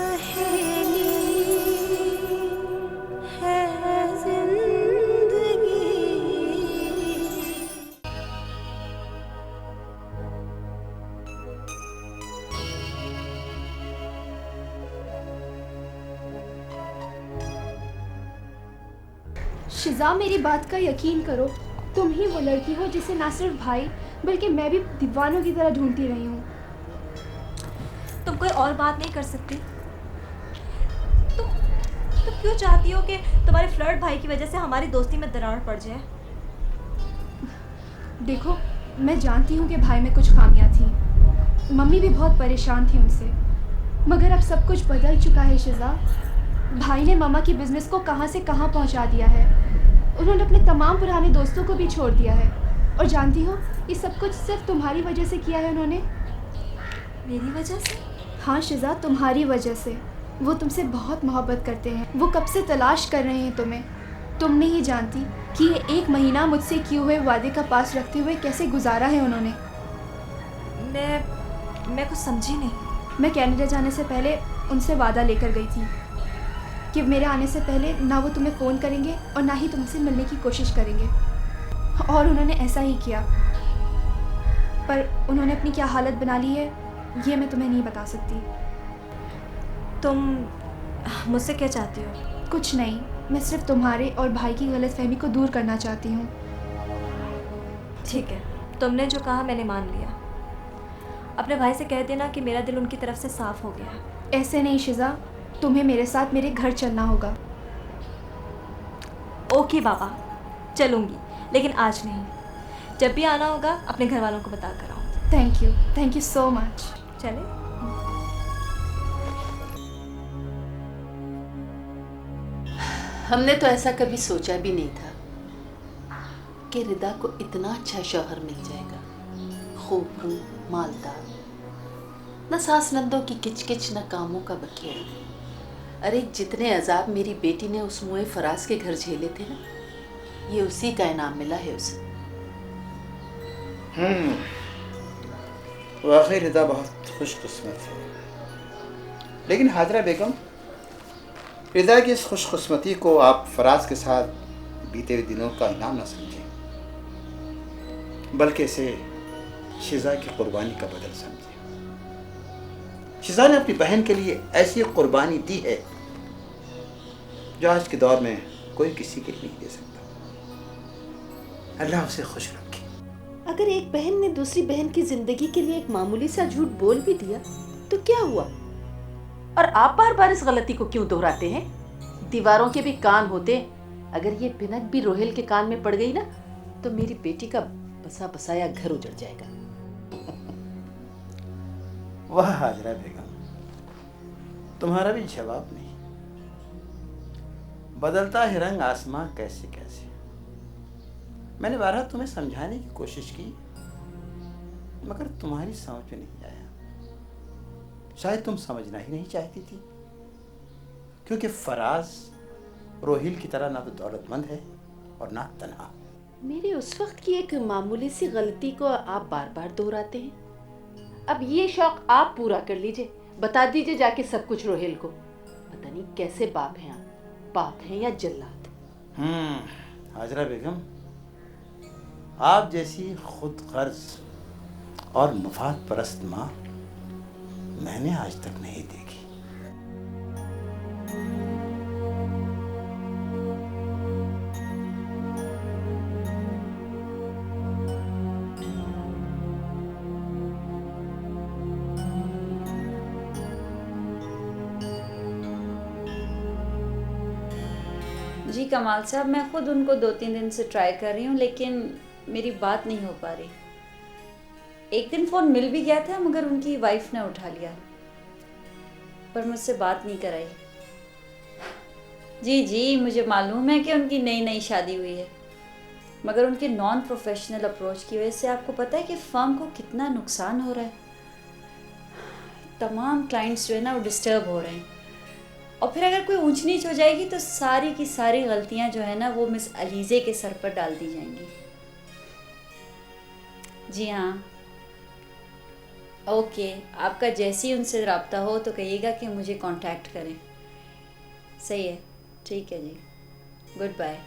पहेली है जिंदगी। शिजा, मेरी बात का यकीन करो, तुम ही वो लड़की हो जिसे ना सिर्फ भाई बल्कि मैं भी दीवानों की तरह ढूंढती रही हूँ। तुम कोई और बात नहीं कर सकती? तुम क्यों चाहती हो कि तुम्हारे फ्लर्ट भाई की वजह से हमारी दोस्ती में दरार पड़ जाए? देखो, मैं जानती हूँ कि भाई में कुछ खामियां थी, मम्मी भी बहुत परेशान थी उनसे, मगर अब सब कुछ बदल चुका है शिजा। भाई ने मामा की बिजनेस को कहाँ से कहाँ पहुँचा दिया है। उन्होंने अपने तमाम पुराने दोस्तों को भी छोड़ दिया है, और जानती हो, ये सब कुछ सिर्फ तुम्हारी वजह से किया है उन्होंने। मेरी वजह से? हाँ शिजा, तुम्हारी वजह से। वो तुमसे बहुत मोहब्बत करते हैं, वो कब से तलाश कर रहे हैं तुम्हें। तुम नहीं जानती कि ये 1 महीना मुझसे किए हुए वादे का पास रखते हुए कैसे गुजारा है उन्होंने। मैं कुछ समझी नहीं। मैं कनाडा जाने से पहले उनसे वादा लेकर गई थी कि मेरे आने से पहले ना वो तुम्हें फ़ोन करेंगे और ना ही तुमसे मिलने की कोशिश करेंगे, और उन्होंने ऐसा ही किया। पर उन्होंने अपनी क्या हालत बना ली है, ये मैं तुम्हें नहीं बता सकती। तुम मुझसे क्या चाहती हो? कुछ नहीं, मैं सिर्फ तुम्हारे और भाई की गलतफहमी को दूर करना चाहती हूँ। ठीक है, तुमने जो कहा मैंने मान लिया। अपने भाई से कह देना कि मेरा दिल उनकी तरफ से साफ़ हो गया। ऐसे नहीं शिजा, तुम्हें मेरे साथ मेरे घर चलना होगा। ओके बाबा, चलूँगी, लेकिन आज नहीं। जब भी आना होगा अपने घर वालों को बता कर आओ। Thank you so much. चले? हमने तो ऐसा कभी सोचा भी नहीं था कि रिदा को इतना अच्छा शौहर मिल जाएगा, खूब रू, मालदार, न सास नंदों की किचकिच, न कामों का बखेड़ा। अरे जितने अजाब मेरी बेटी ने उस मुए फराज के घर झेले थे ना, ये उसी का इनाम मिला है उसे। वाकई रिदा बहुत खुशकिस्मत है, लेकिन हाजरा बेगम, रिदा की इस खुशकिस्मती को आप फराज के साथ बीते हुए दिनों का इनाम न समझें, बल्कि इसे शिजा की कुर्बानी का बदल समझें। शिजा ने अपनी बहन के लिए ऐसी कुर्बानी दी है जो आज के दौर में कोई किसी के लिए नहीं दे सकता। अल्लाह उसे खुश रखे। अगर एक बहन ने दूसरी बहन की जिंदगी के लिए एक मामूली सा झूठ बोल भी दिया तो क्या हुआ? और आप बार बार इस गलती को क्यों दोहराते हैं? दीवारों के भी कान होते। अगर ये भिनक भी रोहेल के कान में पड़ गई ना, तो मेरी बेटी का बसा बसाया घर उजड़ जाएगा। वाह हाजरा बेगम, तुम्हारा भी जवाब नहीं। बदलता है रंग आसमां कैसे कैसे। मैंने बारहा तुम्हें समझाने की कोशिश की, मगर तुम्हारी समझ में नहीं आया। शायद तुम समझना ही नहीं चाहती थी, क्योंकि फराज रोहिल की तरह ना तो दौलतमंद है और ना तन्हा। मेरे उस वक्त की एक मामूली सी गलती को आप बार बार दोहराते हैं। अब ये शौक आप पूरा कर लीजिए, बता दीजिए जाके सब कुछ रोहिल को। पता नहीं कैसे बाप हैं आप, बाप हैं या जल्लाद। हाजरा बेगम, आप जैसी खुद गर्ज और मुफाद परस्त माँ मैंने आज तक नहीं देखी। जी कमाल साहब, मैं खुद उनको 2-3 दिन से ट्राई कर रही हूँ, लेकिन मेरी बात नहीं हो पा रही। एक दिन फ़ोन मिल भी गया था, मगर उनकी वाइफ ने उठा लिया, पर मुझसे बात नहीं कराई। जी मुझे मालूम है कि उनकी नई शादी हुई है, मगर उनके नॉन प्रोफेशनल अप्रोच की वजह से आपको पता है कि फर्म को कितना नुकसान हो रहा है। तमाम क्लाइंट्स जो है ना वो डिस्टर्ब हो रहे हैं, और फिर अगर कोई ऊंच नीच हो जाएगी तो सारी की सारी गलतियां जो है ना वो मिस अलीज़े के सर पर डाल दी जाएंगी। जी हाँ। ओके, आपका जैसे ही उनसे रब्ता हो तो कहिएगा कि मुझे कांटेक्ट करें। सही है, ठीक है जी, गुड बाय।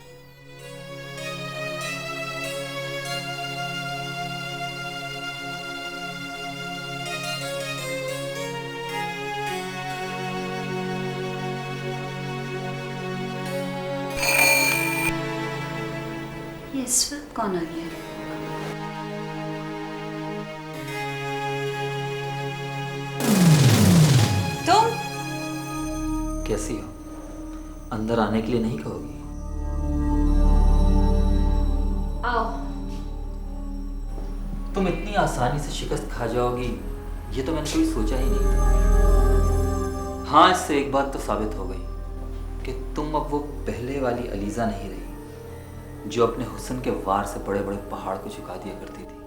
ये इस वक्त कौन आ गया? तुम कैसी हो? अंदर आने के लिए नहीं कहोगी? आओ। तुम इतनी आसानी से शिकस्त खा जाओगी ये तो मैंने कभी सोचा ही नहीं था। हाँ, इससे एक बात तो साबित हो गई कि तुम अब वो पहले वाली अलीज़ा नहीं रही जो अपने हुस्न के वार से बड़े बड़े पहाड़ को झुका दिया करती थी।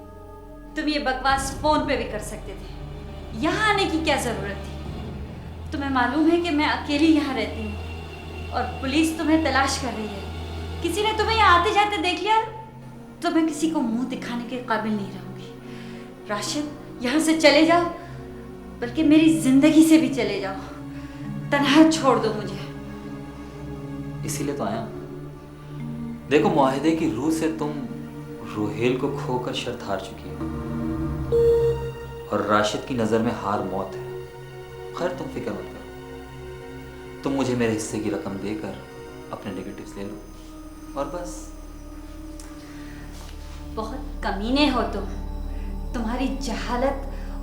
तुम ये बकवास फोन पे भी कर सकते थे, यहाँ आने की क्या जरूरत थी? तुम्हें मालूम है कि मैं अकेली यहाँ रहती हूँ और पुलिस तुम्हें तलाश कर रही है। किसी ने तुम्हें यहाँ आते जाते देख लिया तो मैं किसी को मुंह दिखाने के काबिल नहीं रहूंगी। राशिद, यहाँ से चले जाओ, बल्कि मेरी जिंदगी से भी चले जाओ, तन्हा छोड़ दो मुझे। इसीलिए तो आया हूं। देखो, मुआहिदे की रूह से तुम रोहेल को खोकर शर्त हार चुकी हो और राशिद की नज़र में हार मौत है। खैर, तुम फिक्र मत करो, तुम मुझे मेरे हिस्से की रकम देकर अपने नेगेटिव्स ले लो और बस। बहुत कमीने हो तुम। तुम्हारी जहालत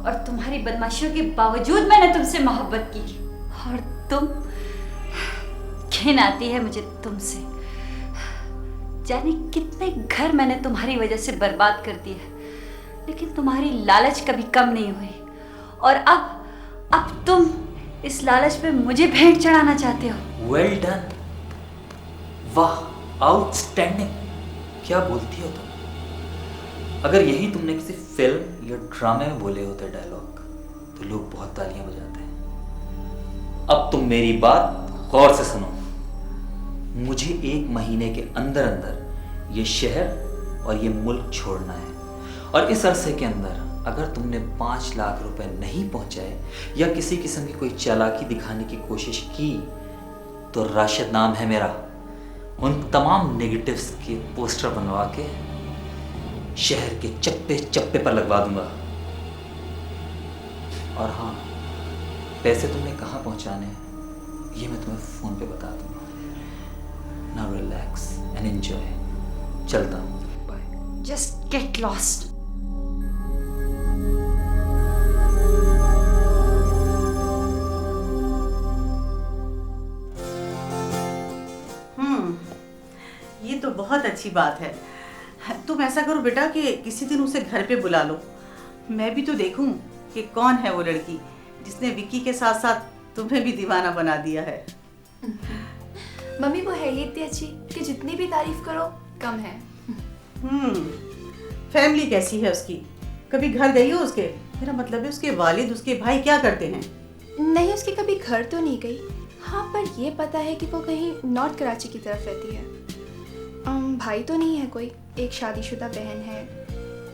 और तुम्हारी बदमाशियों के बावजूद मैंने तुमसे मोहब्बत की और तुम, घिन आती है मुझे तुमसे। जाने कितने घर मैंने तुम्हारी वजह से बर्बाद कर दिए, लेकिन तुम्हारी लालच कभी कम नहीं हुई और अब तुम इस लालच पे मुझे भेंट चढ़ाना चाहते हो। वेल डन, वाह, आउटस्टैंडिंग। क्या बोलती हो तुम? अगर यही तुमने किसी फिल्म या ड्रामे में बोले होते डायलॉग तो लोग बहुत तालियां बजाते हैं। अब तुम मेरी बात गौर से सुनो। मुझे 1 महीने के अंदर अंदर ये शहर और ये मुल्क छोड़ना है और इस अरसे के अंदर अगर तुमने 5 लाख रुपए नहीं पहुंचाए या किसी किस्म की कोई चालाकी दिखाने की कोशिश की तो राशिद नाम है मेरा, उन तमाम नेगेटिव्स के पोस्टर बनवा के शहर के चप्पे चप्पे पर लगवा दूंगा। और हाँ, पैसे तुमने कहाँ पहुंचाने हैं ये मैं तुम्हें फोन पे बता दूंगा। Now relax and enjoy. चलता हूँ। Bye. Just get lost. ये तो बहुत अच्छी बात है। तुम ऐसा करो बेटा कि किसी दिन उसे घर पे बुला लो, मैं भी तो देखूं कि कौन है वो लड़की जिसने विक्की के साथ साथ तुम्हें भी दीवाना बना दिया है। मम्मी वो है ही इतनी अच्छी कि जितनी भी तारीफ करो कम है। फैमिली कैसी है उसकी? कभी घर गई हो उसके? मेरा मतलब है उसके वालिद, उसके भाई क्या करते हैं? नहीं, उसके कभी घर तो नहीं गई। हाँ, पर ये पता है कि वो कहीं नॉर्थ कराची की तरफ रहती है। भाई तो नहीं है कोई, एक शादीशुदा बहन है,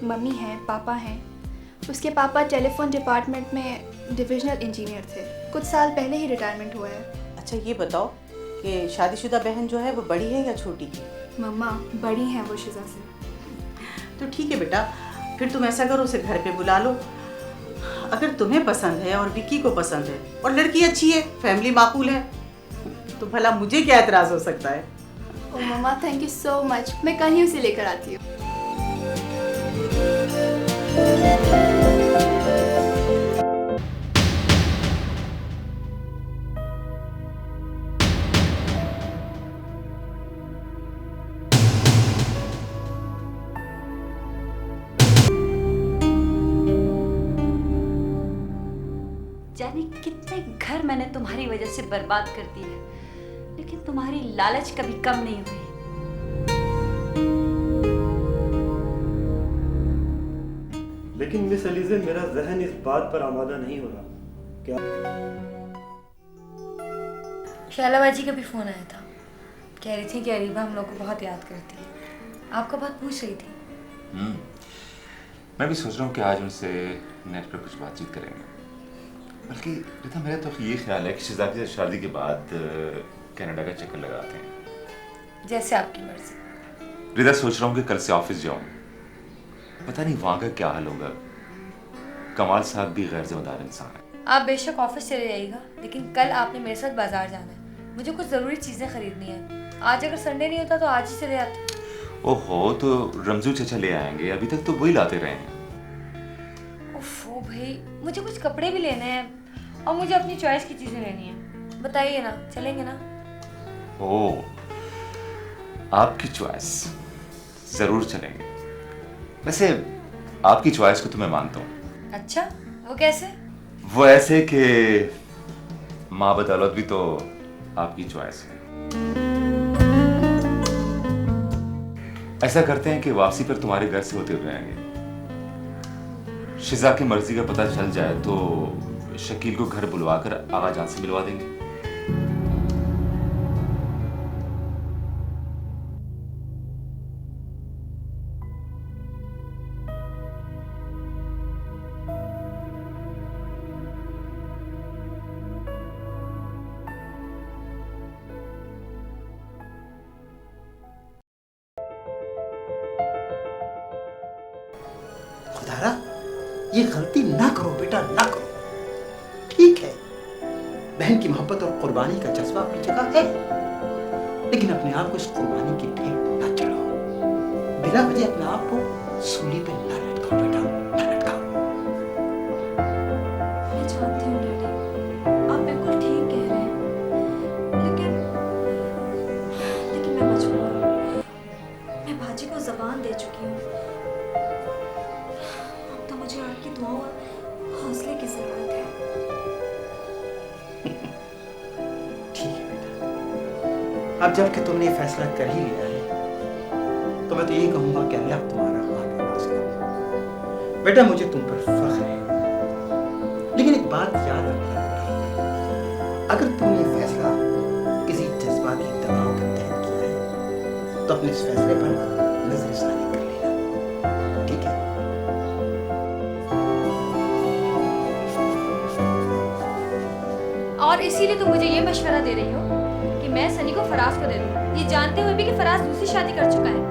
मम्मी है, पापा हैं। उसके पापा टेलीफोन डिपार्टमेंट में डिविजनल इंजीनियर थे, कुछ साल पहले ही रिटायरमेंट हुआ है। अच्छा ये बताओ कि शादीशुदा बहन जो है वो बड़ी है या छोटी की? मम्मा बड़ी हैं वो शिजा से। तो ठीक है बेटा, फिर तुम ऐसा करो उसे घर पे बुला लो। अगर तुम्हें पसंद है और विक्की को पसंद है और लड़की अच्छी है, फैमिली माकूल है, तो भला मुझे क्या एतराज हो सकता है? ओ मम्मा, थैंक यू सो मच। मैं कल ही उसे लेकर आती हूँ। जाने कितने घर मैंने तुम्हारी वजह से बर्बाद कर दिए, लेकिन तुम्हारी लालच कभी कम नहीं हुई। लेकिन मिस अलीज़े, मेरा जहन इस बात पर आमादा नहीं हो रहा। क्या शाला बाजी का भी फ़ोन आया था, कह रही थी कि अरीबा हम लोग को बहुत याद करती है, आपका बात पूछ रही थी। मैं भी सोच रहा हूँ कि आज उनसे नेट पर कुछ बातचीत करेंगे। बल्कि रिदा, मेरा तो ये ख्याल है कि शिजा की शादी के बाद कनाडा का चक्कर लगाते हैं। जैसे आपकी मर्जी। रिदा, सोच रहा हूँ कि कल से ऑफिस जाऊँ। पता नहीं वहाँ का क्या हाल होगा। कमाल साहब भी गैर जिम्मेदार इंसान है। आप बेशक ऑफिस चले जाइएगा, लेकिन कल आपने मेरे साथ बाजार जाना है। मुझे कुछ ज़रूरी चीज़ें खरीदनी है। आज अगर संडे नहीं होता तो आज ही चले आते। ओहो, तो रमजू चचा ले आएंगे। अभी तक तो वही लाते रहे हैं। ओफो भाई, मुझे कुछ कपड़े भी लेने हैं और मुझे अपनी चॉइस की चीज़ें लेनी है। बताइए ना, चलेंगे ना? ओह, आपकी चॉइस, जरूर चलेंगे। वैसे आपकी चॉइस को तो मैं मानता हूँ। अच्छा, वो कैसे? वो ऐसे कि माँ बदौलत भी तो आपकी चॉइस है। ऐसा करते हैं कि वापसी पर तुम्हारे घर से होते हुए आएंगे। शिजा की मर्जी का पता चल जाए तो शकील को घर बुलवाकर आगा जान से मिलवा देंगे। खुदारा, ये गलती ना करो बेटा, ना करो। ठीक है, बहन की मोहब्बत और कुर्बानी का जज्बा अपनी जगह है, लेकिन अपने आप को इस कुर्बानी की ढेर ना चढ़ाओ। बिना वजह अपने आप को सूली पे ना लटकाओ बेटा, ना लटकाओ। मैं जानती हूँ डैडी, आप बिल्कुल ठीक कह रहे हैं, लेकिन मैं मजबूर हूँ। मैं बाजी को ज़बान दे चुकी हूँ। अब तो मुझे आपकी दुआओं और हौसले की ज़रूरत है। ठीक है बेटा, अब जब कि तुमने ये फैसला कर ही लिया है, तो मैं तो यही कहूंगा कि अल्लाह तुम्हारा हाथ नवाज करे। बेटा, मुझे तुम पर फख्र है, लेकिन एक बात याद रखना बेटा, अगर तुमने ये फैसला किसी जज्बाती दबाव के तहत किया है, तो अपने इस फैसले पर नजरसानी कर लेना, ठीक है? और इसीलिए तुम मुझे ये मशवरा दे रही हो कि मैं सनी को फराज को दे दूं, ये जानते हुए भी कि फराज दूसरी शादी कर चुका है।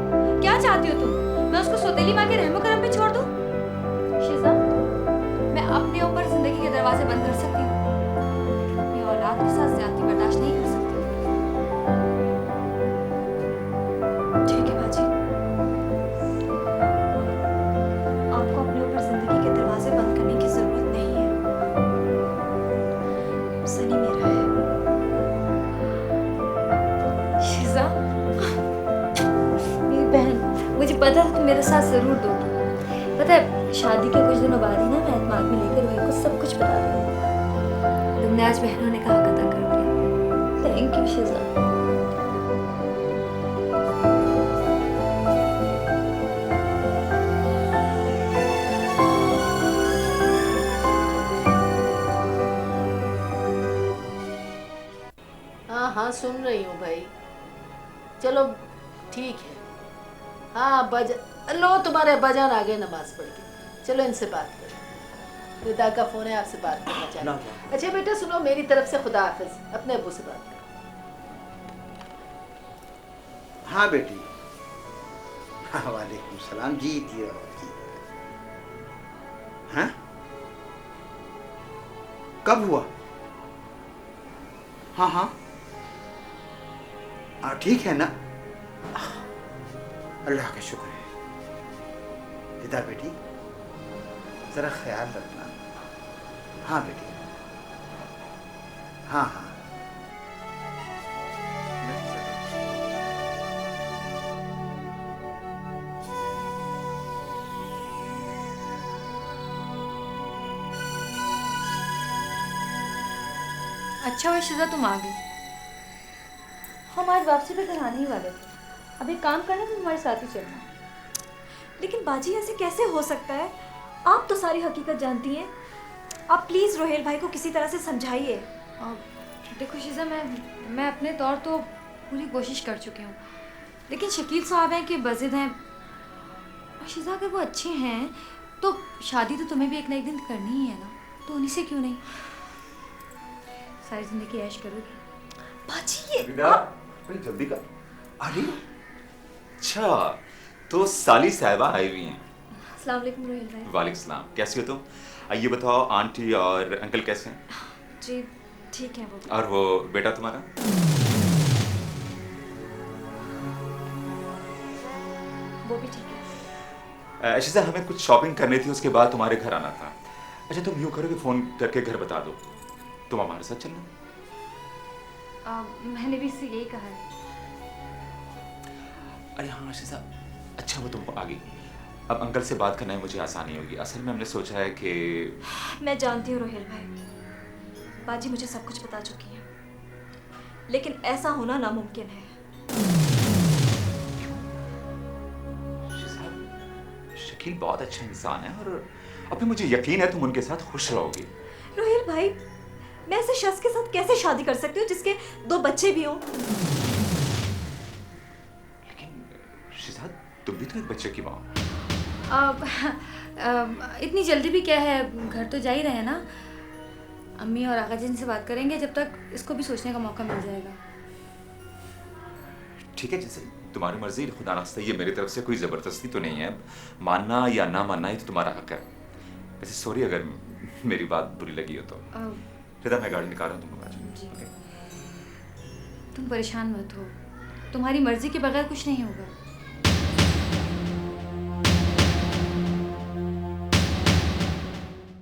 क्या चाहती हो तुम? मैं उसको सौतेली माँ के रहमो करम पे छोड़ दूं? शिजा, मैं अपने ऊपर जिंदगी के दरवाजे बंद कर सकती हूँ, लेकिन अपनी औलाद के साथ ज्यादती बर्दाश्त नहीं कर सकती। ठीक है बाजी, आपको अपने ऊपर जिंदगी के दरवाजे बंद करने की जरूरत नहीं है। सनी मेरा है। शिजा, मेरी बहन, मुझे पता था तुम मेरे साथ जरूर दोगी। पता है, शादी के कुछ दिनों बाद ही ना मैं एतमाद में लेकर वही को सब कुछ बता दूंगी। तुमने आज बहन होने का हक अदा कर दिया। Thank you शिजा। हाँ हाँ, सुन रही हूँ भाई। चलो ठीक है। हाँ, लो तुम्हारे अब्बाजान आ गए नमाज पढ़ के। चलो इनसे बात करो। रिदा का फोन है, आपसे बात करना चाहती हूँ। अच्छा बेटा सुनो, मेरी तरफ से खुदा हाफिज। अपने अब्बू से बात करो। हाँ बेटी। हाँ, वालेकुम सलाम। जीती रहो, जी। हाँ, कब हुआ? हाँ हाँ, ठीक है ना? अल्लाह का शुक्र है। रिदा बेटी, जरा ख्याल रखना। हाँ बेटी, हाँ हाँ। अच्छा हुआ शिजा तुम आ गई। हम आज वापसी पे घर आने ही वाले थे। अब एक काम करना, तुम हमारे साथ ही चलना। लेकिन बाजी ऐसे कैसे हो सकता है? आप तो सारी हकीकत जानती हैं। आप प्लीज़ रोहेल भाई को किसी तरह से समझाइए। देखो शिजा, मैं अपने तौर तो पूरी कोशिश कर चुकी हूँ, लेकिन शकील साहब हैं कि बज़िद हैं। और शिजा, अगर वो अच्छे हैं तो शादी तो तुम्हें भी एक ना एक दिन करनी ही है ना, तो उन्हीं से क्यों नहीं? सारी जिंदगी ऐश करोगी। बाजी ये विदा, भाई जल्दी कर। अरे अच्छा, तो साली साहिबा आई हुई हैं। अस्सलाम वालेकुम रोहिल भाई। वालेकुम सलाम, कैसी हो तुम? आइए बताओ, आंटी और अंकल कैसे हैं? जी ठीक है वो भी। और वो बेटा तुम्हारा? वो भी ठीक है। शीजा, हमें कुछ शॉपिंग करनी थी, उसके बाद तुम्हारे घर आना था। अच्छा तुम यूँ करो कि फ़ोन करके घर बता दो, तुम हमारे साथ चलना। मैंने भी इससे यही कहा है। अरे हाँ शीजा, अच्छा वो तुम आ गई। अब अंकल से बात करने में मुझे आसानी होगी। असल में हमने सोचा है कि मैं जानती हूँ रोहिल भाई, बाजी मुझे सब कुछ बता चुकी है, लेकिन ऐसा होना नामुमकिन है। शकील बहुत अच्छा इंसान है और अभी मुझे यकीन है तुम उनके साथ खुश रहोगी। रोहिल भाई, मैं ऐसे शख्स के साथ कैसे शादी कर सकती हूँ जिसके 2 बच्चे भी हों? लेकिन शिजा, तुम भी तो एक बच्चे की माँ हो। इतनी जल्दी भी क्या है, घर तो जा ही रहे हैं ना। अम्मी और आका जी से बात करेंगे, जब तक इसको भी सोचने का मौका मिल जाएगा। ठीक है, जैसे तुम्हारी मर्जी। खुदा नाख्ता ये मेरी तरफ से कोई ज़बरदस्ती तो नहीं है, मानना या ना मानना ही तो तुम्हारा हक है। वैसे सॉरी अगर मेरी बात बुरी लगी हो तो। रिदा, मैं गाड़ी निकाल रहा हूँ, तुम आ जाओ। तुम परेशान मत हो, तुम्हारी मर्जी के बगैर कुछ नहीं होगा।